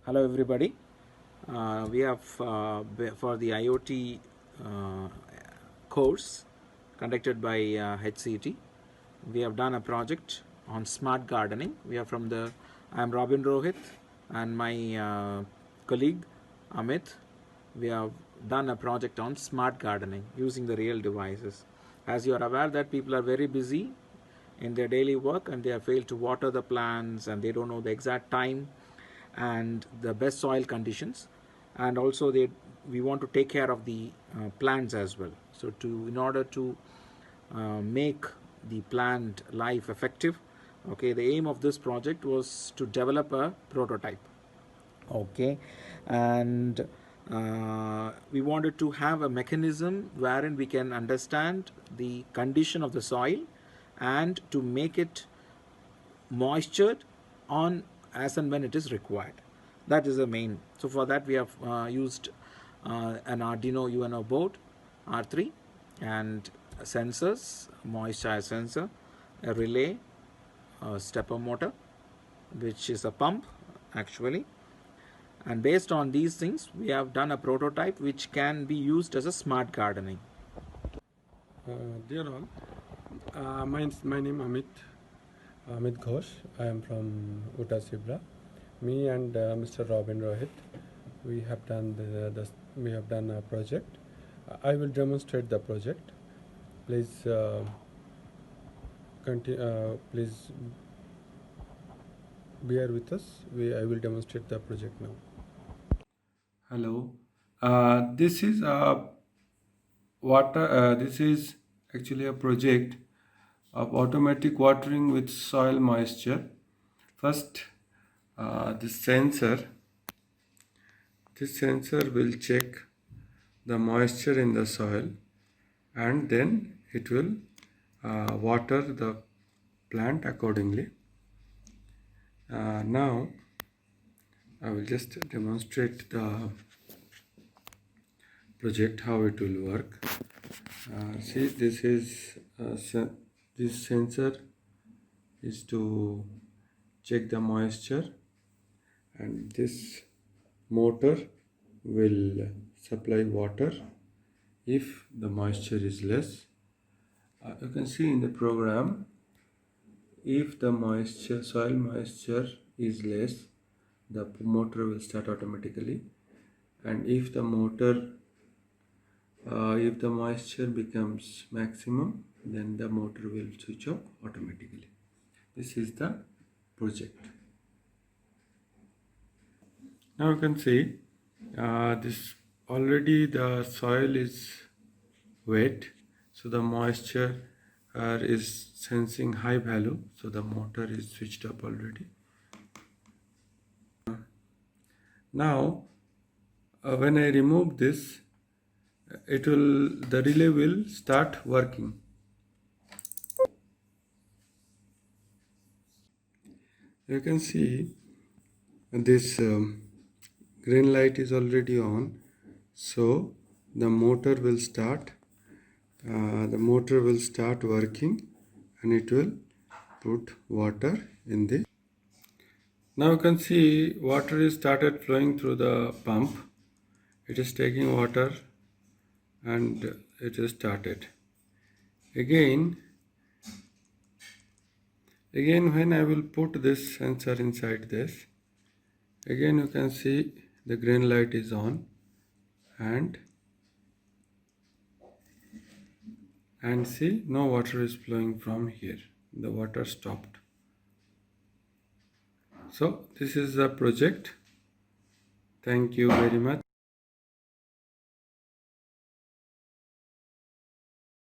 Hello everybody. We have for the IoT course conducted by HCT. We have done a project on smart gardening. I am Robin Rohit and my colleague Amit. We have done a project on smart gardening using the real devices. As you are aware that people are very busy in their daily work and they have failed to water the plants and they don't know the exact time and the best soil conditions, and also we want to take care of the plants as well. So in order to make the plant life effective, okay, the aim of this project was to develop a prototype, okay, and we wanted to have a mechanism wherein we can understand the condition of the soil and to make it moistured on as and when it is required. That is the main. So for that we have used an Arduino UNO board R3 and sensors, moisture sensor, a relay, a stepper motor, which is a pump actually. And based on these things, we have done a prototype which can be used as a smart gardening. Dear all, my name Amit Ghosh. I am from Uttar Sibra. Me and Mr. Robin Rohit, we have done a project. I will demonstrate the project. Please please bear with us. I will demonstrate the project now. Hello. This is a water. This is actually a project of automatic watering with soil moisture. First, this sensor will check the moisture in the soil, and then it will water the plant accordingly. Now I will just demonstrate the project, how it will work. See, this sensor is to check the moisture, and this motor will supply water if the moisture is less. You can see in the program, if the soil moisture is less, the motor will start automatically, and if the moisture becomes maximum, then the motor will switch off automatically. This is the project. Now you can see this already the soil is wet, so the moisture is sensing high value, so the motor is switched up already. Now when I remove this, the relay will start working. You can see this green light is already on, so the motor will start. The motor will start working, and it will put water in the. Now you can see water is started flowing through the pump. It is taking water, and it is started. Again when I will put this sensor inside this, again you can see the green light is on, and see, no water is flowing from here. The water stopped. So this is the project. Thank you very much.